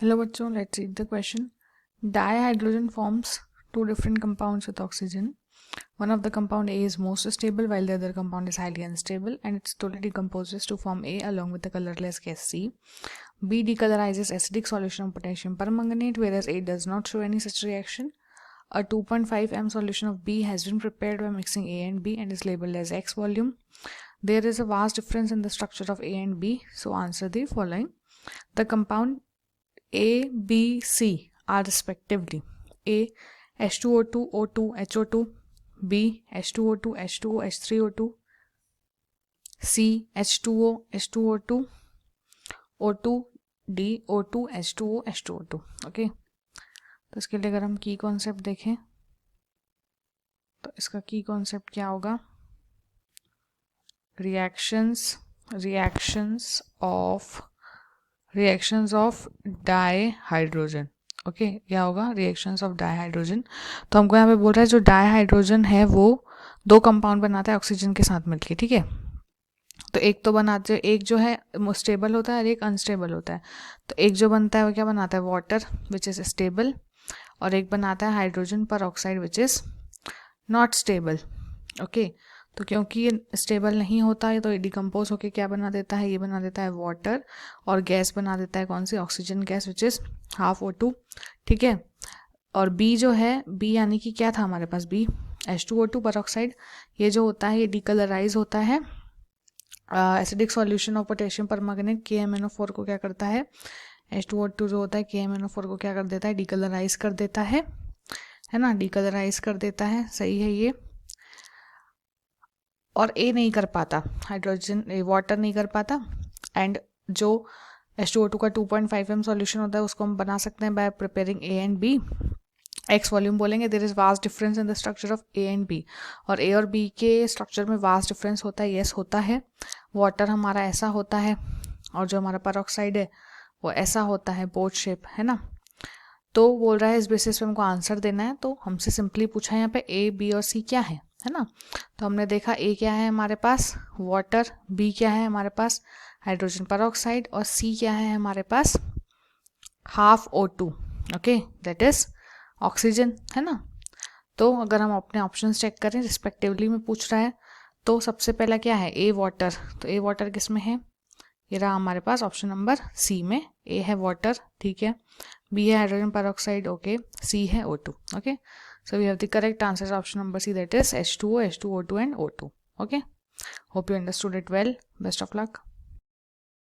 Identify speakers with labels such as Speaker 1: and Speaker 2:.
Speaker 1: Hello bachcho, let's read the question. Dihydrogen forms two different compounds with oxygen. One of the compound A is most stable while the other compound is highly unstable, and it slowly decomposes to form A along with the colorless gas C. B decolorizes acidic solution of potassium permanganate, whereas A does not show any such reaction. A 2.5 m solution of B has been prepared by mixing A and B and is labeled as X volume. There is a vast difference in the structure of A and B, so answer the following. The compound A, B, C are respectively A H2O2, O2, HO2, B H2O2, H2O, H3O2, C H2O, H2O2, O2, D O2, H2O, H2O2. Okay, तो इसके लिए अगर हम की concept देखें तो इसका की कॉन्सेप्ट क्या होगा? Reactions of dihydrogen. ओके, क्या होगा? Reactions of dihydrogen. तो हमको यहाँ पे बोल रहा है जो डाईहाइड्रोजन है वो दो कंपाउंड बनाता है ऑक्सीजन के साथ मिलके. ठीक है, तो एक तो बनाते हैं, एक जो है स्टेबल होता है और एक अनस्टेबल होता है. तो एक जो बनता है वो क्या बनाता है? वाटर विच इज़ स्टेबल, और एक बनाता है हाइड्रोजन पर oxide which is not stable. Okay, तो क्योंकि ये स्टेबल नहीं होता है तो ये डिकम्पोज होकर क्या बना देता है? ये बना देता है वाटर, और गैस बना देता है कौन सी? Oxygen gas which is half O2. ठीक है, और बी जो है, बी यानी कि क्या था हमारे पास? बी H2O2 पर ऑक्साइड. ये जो होता है ये डिकलराइज होता है acidic solution of potassium permanganate KMnO4 को क्या करता है? H2O2 जो होता है KMnO4 को क्या कर देता है? डिकलराइज कर देता है ना, डिकलराइज कर देता है. सही है ये. और ए नहीं कर पाता, हाइड्रोजन वाटर नहीं कर पाता. एंड जो H2O2 का 2.5 m सॉल्यूशन होता है उसको हम बना सकते हैं by preparing A and B. X volume बोलेंगे. There is vast difference in the structure of A and B, और A और B के स्ट्रक्चर में वास्ट डिफरेंस होता है. यस होता है. वाटर हमारा ऐसा होता है और जो हमारा परऑक्साइड है वो ऐसा होता है, बोट शेप, है ना. तो बोल रहा है इस बेसिस पे हमको आंसर देना है. तो हमसे सिंपली पूछा है यहाँ पे A, B और C क्या है ना. तो हमने देखा A क्या है हमारे पास? वाटर. B क्या है हमारे पास? Hydrogen peroxide. और C क्या है हमारे पास? Half O2. Okay, that is oxygen, है ना. तो अगर हम अपने ऑप्शंस चेक करें, रिस्पेक्टिवली में पूछ रहा है, तो सबसे पहला क्या है? A water. तो A वाटर किस में है? ये रहा हमारे पास ऑप्शन नंबर C में. A है वाटर, ठीक है. B है हाइड्रोजन परऑक्साइड, ओके. C है O2. Okay, so we have the correct answer option number C, that is H2O, H2O2 and O2. Okay, hope you understood it well. Best of luck.